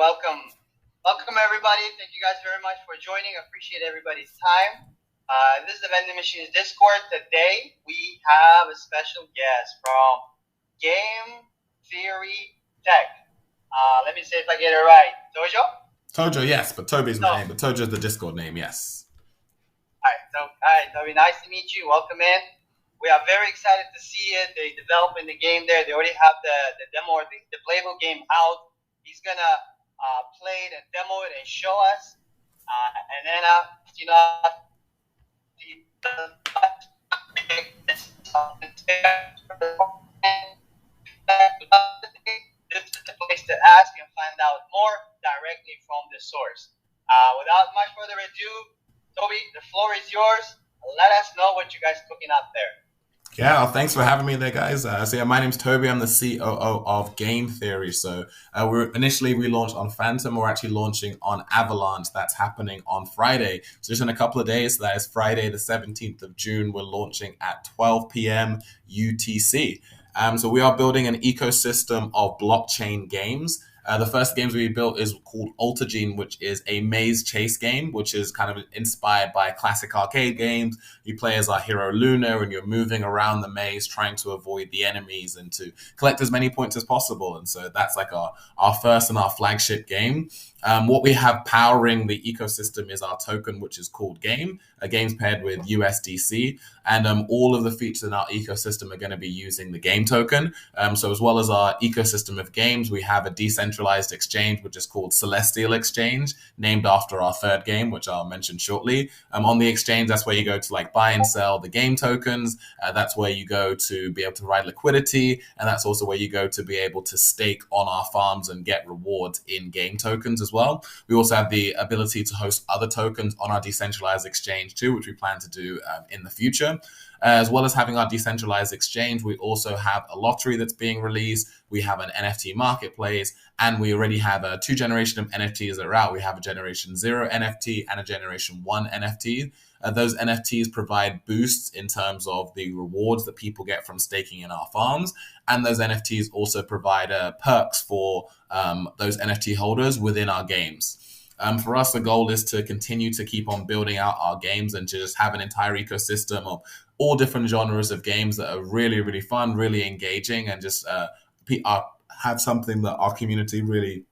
welcome. Welcome, everybody. Thank you guys very much for joining. Appreciate everybody's time. This is the Vending Machines Discord. Today, we have a special guest from Game Theory Tech. Let me see if I get it right. Tojo? Tojo, yes, but Toby's my name. But Tojo's the Discord name, yes. Hi, Toby. Nice to meet you. Welcome in. We are very excited to see it. They're developing the game there. They already have the demo or the playable game out. He's going to play it and demo it and show us. And then, this is the place to ask and find out more directly from the source. Without much further ado, Toby, the floor is yours. Let us know what you guys are cooking up there. Yeah, thanks for having me there, guys. My name's Toby. I'm the COO of Game Theory. So we launched on Phantom. We're actually launching on Avalanche. That's happening on Friday. So just in a couple of days, that is Friday, the 17th of June, we're launching at 12 p.m. UTC. So we are building an ecosystem of blockchain games. The first games we built is called Altergene, which is a maze chase game, which is kind of inspired by classic arcade games. You play as our hero Luna, and you're moving around the maze trying to avoid the enemies and to collect as many points as possible. And so that's like our first and our flagship game. What we have powering the ecosystem is our token, which is called Game. A game's paired with USDC, and all of the features in our ecosystem are going to be using the Game token. So as well as our ecosystem of games, we have a decentralized exchange, which is called Celestial Exchange, named after our third game, which I'll mention shortly. On the exchange, that's where you go to like buy and sell the game tokens. That's where you go to be able to provide liquidity, and that's also where you go to be able to stake on our farms and get rewards in game tokens as well. We also have the ability to host other tokens on our decentralized exchange too, which we plan to do in the future. As well as having our decentralized exchange, we also have a lottery that's being released. We have an NFT marketplace, and we already have a 2 generation of NFTs that are out. We have a Generation 0 NFT and a Generation 1 NFT. Those NFTs provide boosts in terms of the rewards that people get from staking in our farms. And those NFTs also provide perks for those NFT holders within our games. For us, the goal is to continue to keep on building out our games and to just have an entire ecosystem of all different genres of games that are really, really fun, really engaging, and just have something that our community really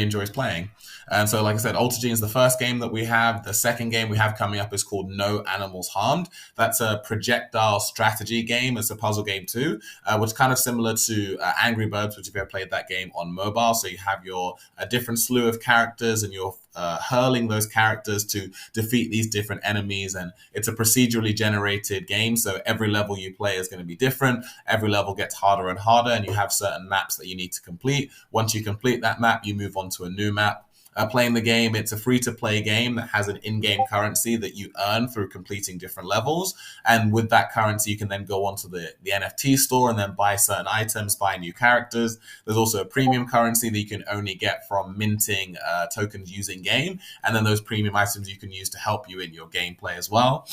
enjoys playing. And so, like I said, Altergene is the first game that we have. The second game we have coming up is called No Animals Harmed. That's a projectile strategy game. It's a puzzle game too, which is kind of similar to Angry Birds, which if you ever played that game on mobile. So you have your different slew of characters, and you're hurling those characters to defeat these different enemies. And it's a procedurally generated game, so every level you play is going to be different. Every level gets harder and harder, and you have certain maps that you need to complete. Once you complete that map, you move on to a new map. Playing the game, it's a free-to-play game that has an in-game currency that you earn through completing different levels. And with that currency, you can then go onto the NFT store and then buy certain items, buy new characters. There's also a premium currency that you can only get from minting tokens using game. And then those premium items you can use to help you in your gameplay as well.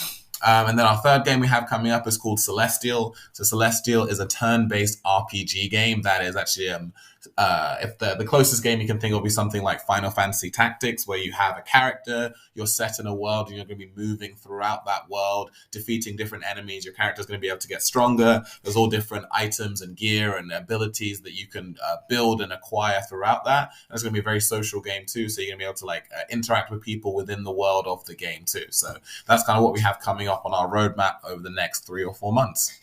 And then our third game we have coming up is called Celestial. So Celestial is a turn-based RPG game that is actually, if the closest game you can think of will be something like Final Fantasy Tactics, where you have a character, you're set in a world, and you're going to be moving throughout that world, defeating different enemies. Your character's going to be able to get stronger. There's all different items and gear and abilities that you can build and acquire throughout that. And it's going to be a very social game too, so you're going to be able to interact with people within the world of the game too. So that's kind of what we have coming up on our roadmap over the next 3 or 4 months.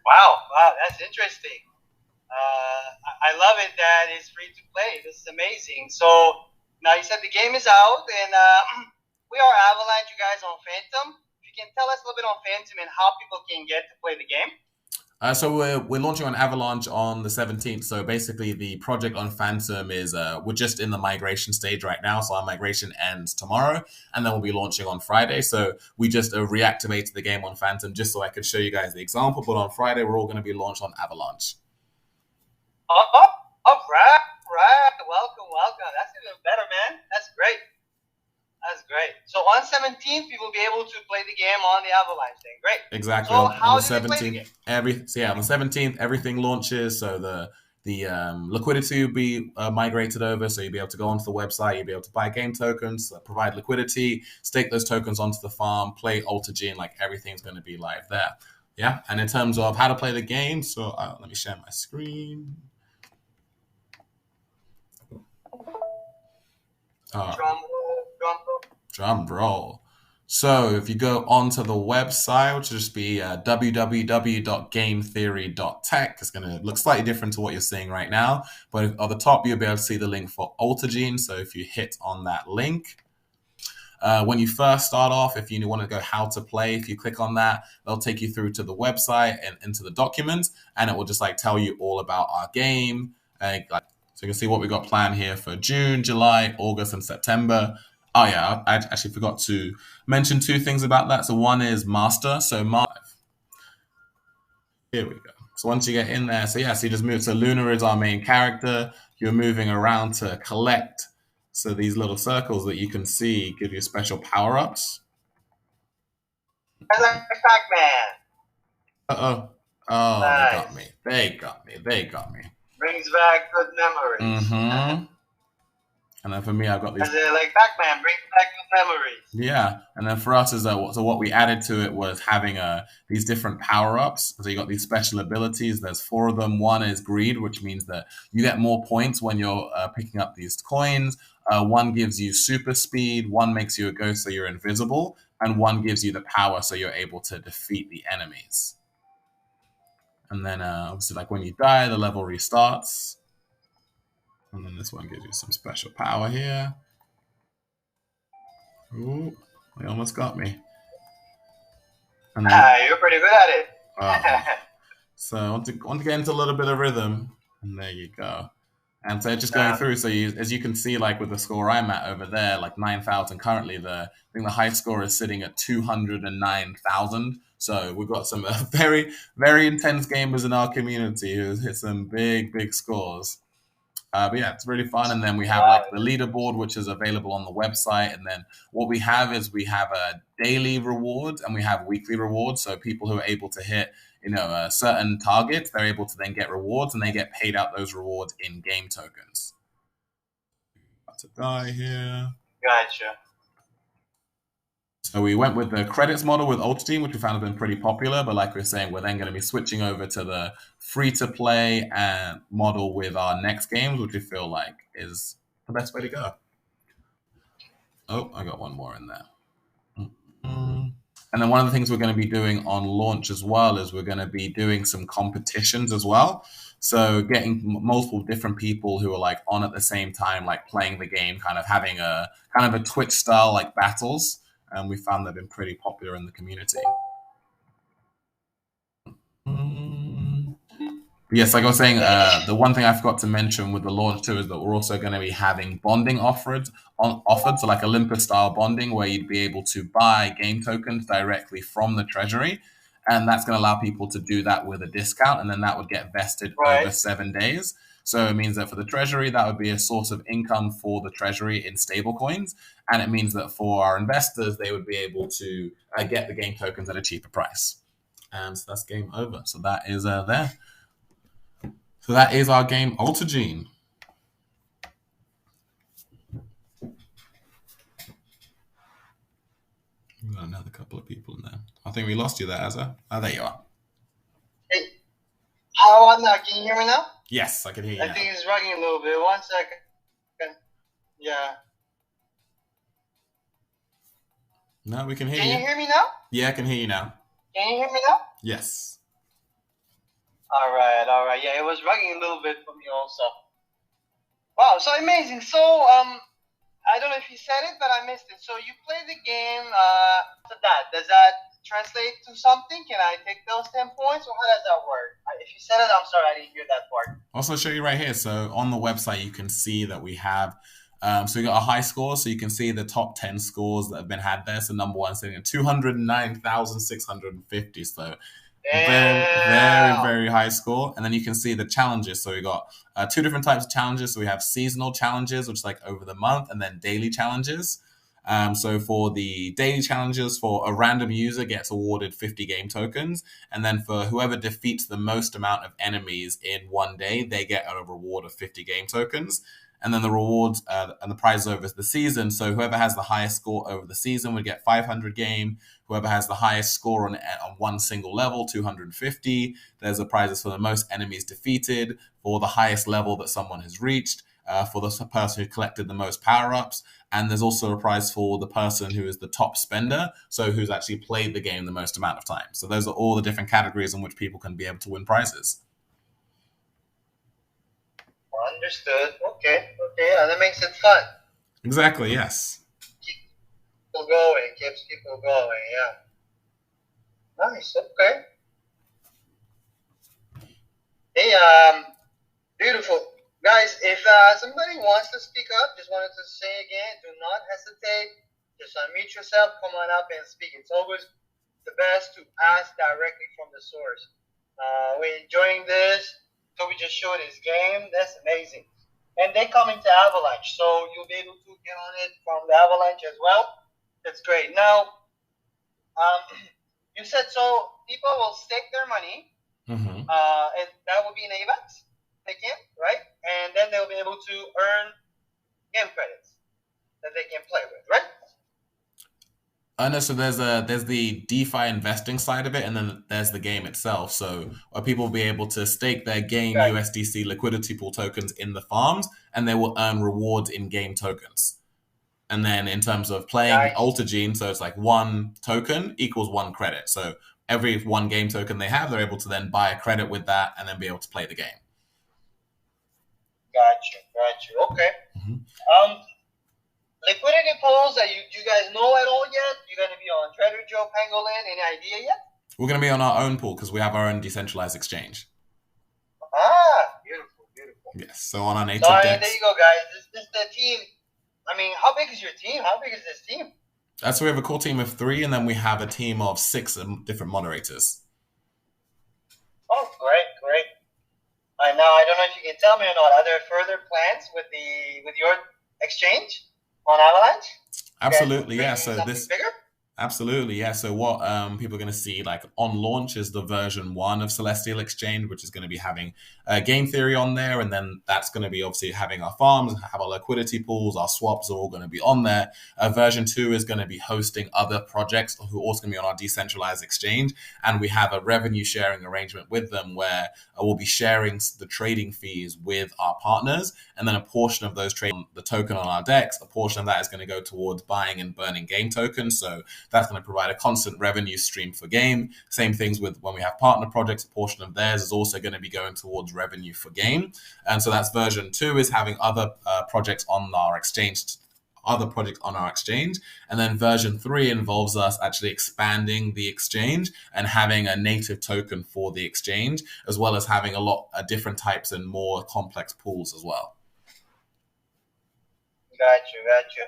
Wow, that's interesting. I love it that it's free to play. This is amazing. So now you said the game is out, and we are Avalanche, you guys, on Phantom. If you can tell us a little bit on Phantom and how people can get to play the game. So we're launching on Avalanche on the 17th. So basically the project on Phantom is we're just in the migration stage right now. So our migration ends tomorrow, and then we'll be launching on Friday. So we just reactivated the game on Phantom just so I could show you guys the example. But on Friday, we're all going to be launched on Avalanche. All right. Welcome. That's even better, man. That's great. Great. So on 17th, we will be able to play the game on the Avalanche thing. Great. Exactly. So On how the do they play the 17th, game? on the 17th, everything launches. So the liquidity will be migrated over. So you'll be able to go onto the website. You'll be able to buy game tokens, provide liquidity, stake those tokens onto the farm, play Altergene. Like everything's going to be live there. Yeah. And in terms of how to play the game, so let me share my screen. Drum roll. So if you go onto the website, which will just be www.gametheory.tech, it's going to look slightly different to what you're seeing right now. But at the top, you'll be able to see the link for Altergene. So if you hit on that link, when you first start off, if you want to go how to play, if you click on that, they'll take you through to the website and into the documents, and it will just like tell you all about our game. So you can see what we got planned here for June, July, August, and September. Oh yeah, I actually forgot to mention two things about that. So one is master. So here we go. So once you get in there, so yeah, so you just move. So Luna is our main character. You're moving around to collect. So these little circles that you can see give you special power ups. I like Pac-Man. Oh, nice. They got me. They got me. Brings back good memories. Mm-hmm. And then for me, I've got these. Like Pac-Man, brings back good memories. Yeah, and then for us is so what we added to it was having these different power ups. So you got these special abilities. There's 4 of them. One is greed, which means that you get more points when you're picking up these coins. One gives you super speed. One makes you a ghost, so you're invisible, and one gives you the power, so you're able to defeat the enemies. And then obviously, like when you die, the level restarts. And then this one gives you some special power here. Ooh, they almost got me. And then, you're pretty good at it. So I want to get into a little bit of rhythm, and there you go. And so just going through, so as you can see, like with the score I'm at over there, like 9,000 currently. I think the high score is sitting at 209,000. So we've got some very, very intense gamers in our community who hit some big scores. But yeah, it's really fun. And then we have like the leaderboard, which is available on the website. And then what we have is we have a daily rewards and we have weekly rewards. So people who are able to hit, certain targets, they're able to then get rewards and they get paid out those rewards in game tokens. About to die here. Gotcha. So we went with the credits model with Altergene, which we found has been pretty popular. But like we are saying, we're then going to be switching over to the free-to-play and model with our next games, which we feel like is the best way to go. Oh, I got one more in there. And then one of the things we're going to be doing on launch as well is we're going to be doing some competitions as well. So getting multiple different people who are like on at the same time, like playing the game, kind of having a Twitch style like battles. And we found they've been pretty popular in the community. Yes, like I was saying, the one thing I forgot to mention with the launch too is that we're also going to be having bonding offered, so like Olympus style bonding, where you'd be able to buy game tokens directly from the treasury, and that's going to allow people to do that with a discount, and then that would get vested over 7 days. So it means that for the treasury, that would be a source of income for the treasury in stable coins. And it means that for our investors, they would be able to get the game tokens at a cheaper price. And so that's game over. So that is there. So that is our game, Altergene. We've got another couple of people in there. I think we lost you there, Azza. Oh, there you are. Hey, how about now? Can you hear me now? Yes, I can hear you. I think it's rugging a little bit. 1 second. Yeah. No, we can hear you. Can you hear me now? Yeah, I can hear you now. Can you hear me now? Yes. All right. Yeah, it was rugging a little bit for me also. Wow, so amazing. So, I don't know if you said it, but I missed it. So you play the game, does that translate to something? Can I take those 10 points, or how does that work? If you said it, I'm sorry, I didn't hear that part. Also show you right here. So on the website, you can see that we have, so we got a high score. So you can see the top 10 scores that have been had there. So number one sitting at 209,650. So very high score. And then you can see the challenges. So we got 2 different types of challenges. So we have seasonal challenges, which is like over the month, and then daily challenges. So for the daily challenges, for a random user gets awarded 50 game tokens, and then for whoever defeats the most amount of enemies in one day, they get a reward of 50 game tokens. And then the rewards and the prizes over the season. So whoever has the highest score over the season would get 500 game. Whoever has the highest score on one single level, 250. There's the prizes for the most enemies defeated, for the highest level that someone has reached, for the person who collected the most power-ups. And there's also a prize for the person who is the top spender, so who's actually played the game the most amount of time. So those are all the different categories in which people can be able to win prizes. Understood. Okay. That makes it fun. Exactly, yes. Keeps people going. Keeps people going. Yeah. Nice. Okay. Hey, beautiful. Guys, if somebody wants to speak up, just wanted to say again, do not hesitate. Just unmute yourself, come on up and speak. It's always the best to ask directly from the source. We're enjoying this. So we just showed his game. That's amazing. And they come into Avalanche, so you'll be able to get on it from the Avalanche as well. That's great. Now, you said so people will stake their money, and that will be in AVAX, they can, right? And then they'll be able to earn game credits that they can play with, right? No, so there's the DeFi investing side of it, and then there's the game itself. So people will be able to stake their game USDC liquidity pool tokens in the farms, and they will earn rewards in game tokens. And then in terms of playing Altergene, so it's like one token equals one credit. So every one game token they have, they're able to then buy a credit with that and then be able to play the game. Got you. Okay. Liquidity pools that you guys know at all yet? You're going to be on Trader Joe, Pangolin, any idea yet? We're going to be on our own pool because we have our own decentralized exchange. Beautiful. Yes, so on our native DEX. There you go, guys. This is the team. I mean, how big is your team? How big is this team? So we have a core team of 3, and then we have a team of 6 different moderators. Oh, great. Now, I don't know if you can tell me or not. Are there further plans with your exchange on Avalanche? Absolutely, yeah. So this bigger? Absolutely, yeah. So what people are going to see like on launch is the version 1 of Celestial Exchange, which is going to be having game theory on there, and then that's going to be obviously having our farms, have our liquidity pools, our swaps are all going to be on there. Version 2 is going to be hosting other projects who are also going to be on our decentralized exchange, and we have a revenue sharing arrangement with them where we'll be sharing the trading fees with our partners, and then a portion of those trade the token on our DEX, a portion of that is going to go towards buying and burning game tokens. So that's going to provide a constant revenue stream for game. Same things with when we have partner projects, a portion of theirs is also going to be going towards revenue for game. And so that's version 2 is having other projects on our exchange, And then version 3 involves us actually expanding the exchange and having a native token for the exchange, as well as having a lot of different types and more complex pools as well. Got you.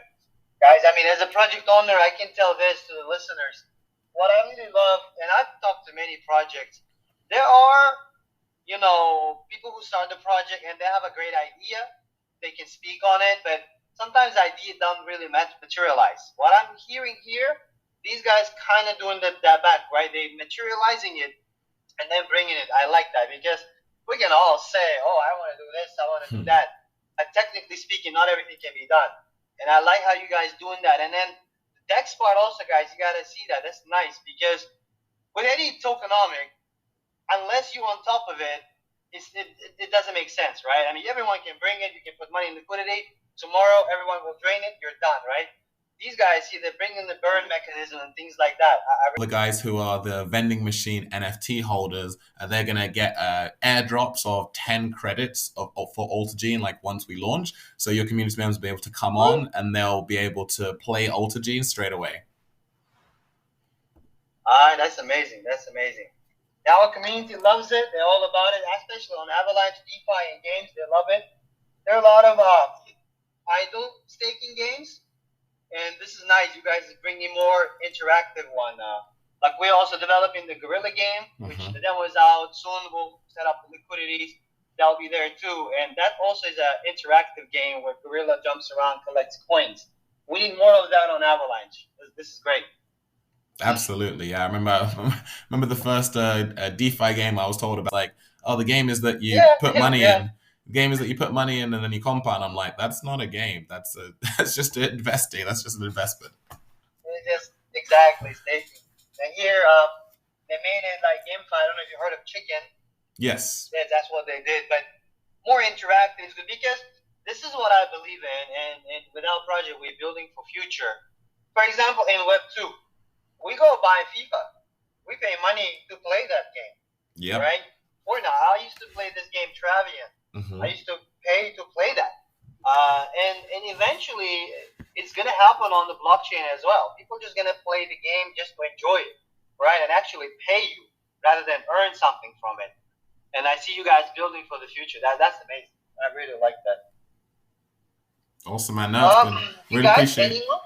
Guys, I mean, as a project owner, I can tell this to the listeners. What I really love, and I've talked to many projects, there are, people who start the project and they have a great idea. They can speak on it, but sometimes ideas don't really materialize. What I'm hearing here, these guys kind of doing that back, right? They materializing it and then bringing it. I like that because we can all say, oh, I want to do this, I want to do that. But technically speaking, not everything can be done. And I like how you guys doing that. And then the DEX part also, guys, you got to see that. That's nice because with any tokenomic, unless you're on top of it, it doesn't make sense, right? I mean, everyone can bring it. You can put money in liquidity. Tomorrow, everyone will drain it. You're done, right? These guys, see, they're bringing the burn mechanism and things like that. The guys who are the Vending Machine NFT holders, they're going to get airdrops of 10 credits for Altergene, like once we launch. So your community members will be able to come on and they'll be able to play Altergene straight away. That's amazing. Our community loves it. They're all about it, especially on Avalanche, DeFi, and games. They love it. There are a lot of idle staking games. And this is nice. You guys are bringing more interactive one. Like we're also developing the Gorilla game, which the demo is out soon. We'll set up the liquidities. That'll be there too. And that also is an interactive game where Gorilla jumps around, collects coins. We need more of that on Avalanche. This is great. Absolutely, yeah. I remember the first DeFi game I was told about. Like, oh, the game is that you Yeah, put money yeah. in. The game is that you put money in and then you compound. I'm like, that's not a game. That's just investing. That's just an investment. It's just exactly staking. And here, they made it like GameFi. I don't know if you heard of Chicken. Yes. Yeah, that's what they did, but more interactive is good because this is what I believe in, and with our project, we're building for future. For example, in Web2, we go buy FIFA. We pay money to play that game, Yep. right? Or not. I used to play this game, Travian. Mm-hmm. I used to pay to play that. And eventually, it's going to happen on the blockchain as well. People are just going to play the game just to enjoy it, right? And actually pay you rather than earn something from it. And I see you guys building for the future. That's amazing. I really like that. Awesome, man. No, it's been You really guys, appreciate. anyone?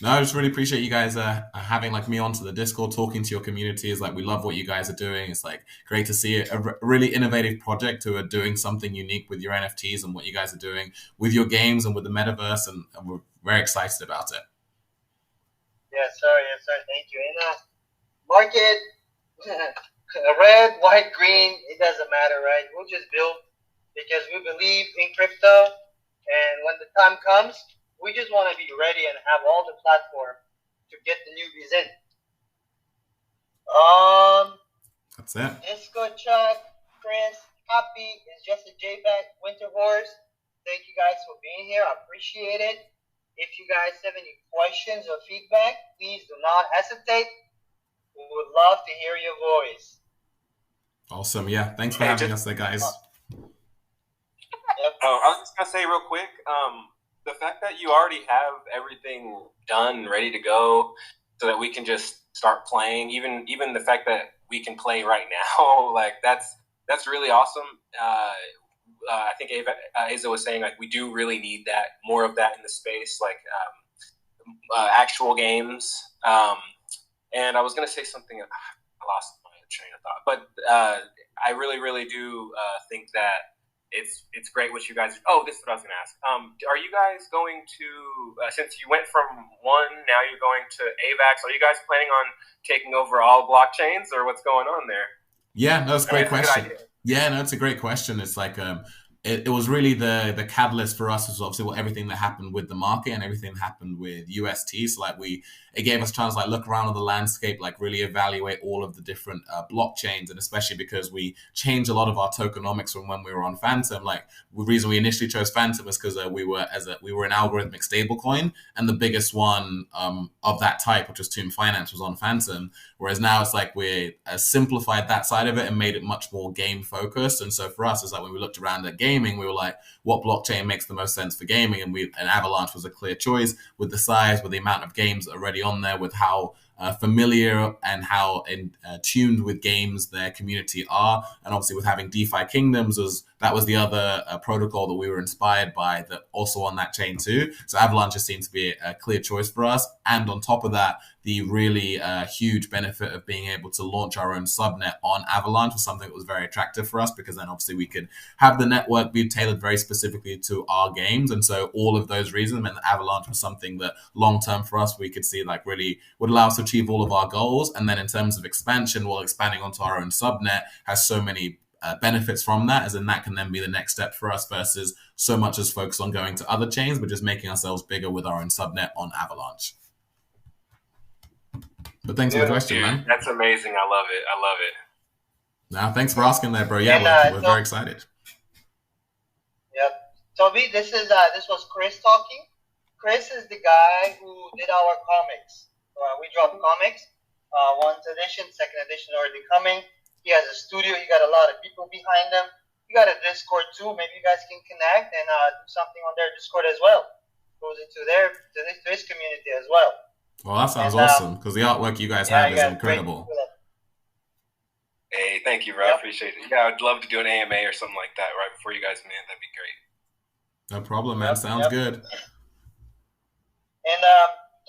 No, I just really appreciate you guys having like me onto the Discord, talking to your community. Is like we love what you guys are doing. It's like great to see a really innovative project who are doing something unique with your NFTs and what you guys are doing with your games and with the metaverse, and we're very excited about it. Yes, sir. Yes, sir. Thank you. And market, red, white, green, it doesn't matter, right? We'll just build because we believe in crypto. And when the time comes, we just want to be ready and have all the platform to get the newbies in. That's it. Disco Chuck, Chris, Happy is just a JPEG Winter Horse. Thank you guys for being here. I appreciate it. If you guys have any questions or feedback, please do not hesitate. We would love to hear your voice. Awesome. Yeah. Thanks for having us there, guys. Yep. Oh, I was just gonna say real quick, the fact that you already have everything done, ready to go, so that we can just start playing. Even the fact that we can play right now, like that's really awesome. I think Asa was saying like we do really need that, more of that in the space, like actual games. And I was gonna say something, I lost my train of thought, but I really do think that it's great what you guys. Oh, this is what I was going to ask. Are you guys going to, since you went from one, now you're going to AVAX? Are you guys planning on taking over all blockchains, or what's going on there? Yeah, no, that's a great question. Yeah, no, it's a great question. It's like it was really the catalyst for us was obviously everything that happened with the market and everything that happened with UST. So like it gave us a chance to like look around on the landscape, like really evaluate all of the different blockchains, and especially because we changed a lot of our tokenomics from when we were on Phantom. Like the reason we initially chose Phantom was because we were an algorithmic stablecoin, and the biggest one of that type, which was Tomb Finance, was on Phantom. Whereas now it's like we simplified that side of it and made it much more game focused. And so for us, it's like when we looked around at gaming, we were like, what blockchain makes the most sense for gaming? And Avalanche was a clear choice with the size, with the amount of games that are already on there, with how familiar and how tuned with games their community are. And obviously with having DeFi Kingdoms, that was the other protocol that we were inspired by, that also on that chain too. So Avalanche just seems to be a clear choice for us. And on top of that, the really huge benefit of being able to launch our own subnet on Avalanche was something that was very attractive for us, because then obviously we could have the network be tailored very specifically to our games. And so all of those reasons meant that Avalanche was something that long term for us, we could see like really would allow us to achieve all of our goals. And then in terms of expansion, while expanding onto our own subnet has so many benefits from that, as in that can then be the next step for us, versus so much as focus on going to other chains, but just making ourselves bigger with our own subnet on Avalanche. But thanks for the question, man. That's amazing. I love it. Nah, thanks for asking there, bro. Yeah, we're very excited. Yep. Toby, this was Chris talking. Chris is the guy who did our comics. We dropped comics. 1st edition, 2nd edition already coming. He has a studio. He got a lot of people behind him. He got a Discord too. Maybe you guys can connect and do something on their Discord as well. Goes into his community as well. Well, that sounds awesome, because the artwork you guys have is incredible. Hey, thank you, bro. I appreciate it. Yeah, I'd love to do an AMA or something like that right before you guys meet. That'd be great. No problem, man. Sounds good. And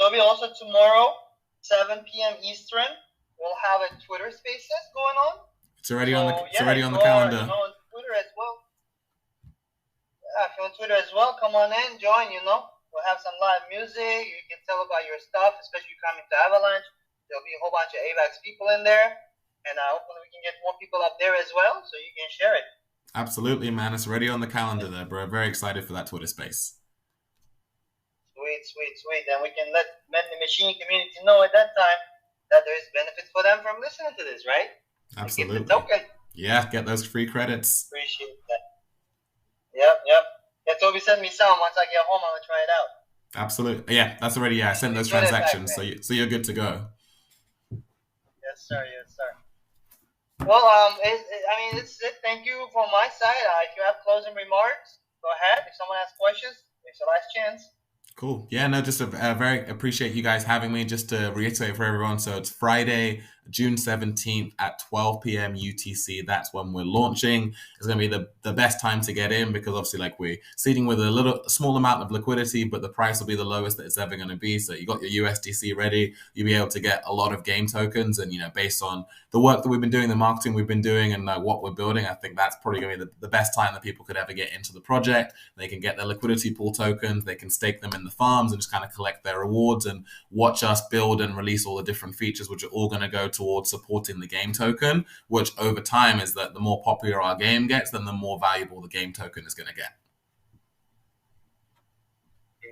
Toby, also tomorrow, 7 p.m. Eastern, we'll have a Twitter Spaces going on. It's already on the calendar. On Twitter as well. Yeah, if you're on Twitter as well, come on in, join. We'll have some live music. You can tell about your stuff, especially coming to Avalanche. There'll be a whole bunch of AVAX people in there, and hopefully we can get more people up there as well, so you can share it. Absolutely, man. It's already on the calendar there, bro. Very excited for that Twitter space. Sweet. And we can let Vending Machine community know at that time that there is benefits for them from listening to this, right? Absolutely. Get the token. Yeah, get those free credits. Appreciate that. Yep. Yeah, Toby sent me some. Once I get home, I'm gonna try it out. Absolutely. Yeah, that's already. Yeah, I sent those transactions, so you're good to go. Yes, sir. Well, it's it. Thank you from my side. If you have closing remarks, go ahead. If someone has questions, it's your last chance. Cool. Yeah, no, just very appreciate you guys having me. Just to reiterate for everyone, so it's Friday, June 17th at 12 p.m. UTC. That's when we're launching. It's going to be the best time to get in because obviously like we're seeding with a small amount of liquidity, but the price will be the lowest that it's ever going to be. So you got your USDC ready. You'll be able to get a lot of game tokens. And, based on the work that we've been doing, the marketing we've been doing and what we're building, I think that's probably going to be the best time that people could ever get into the project. They can get their liquidity pool tokens. They can stake them in the farms and just kind of collect their rewards and watch us build and release all the different features, which are all going to go towards supporting the game token, which over time is that the more popular our game gets, then the more valuable the game token is going to get.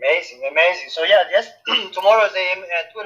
Amazing. So yeah, yes, tomorrow's Twitter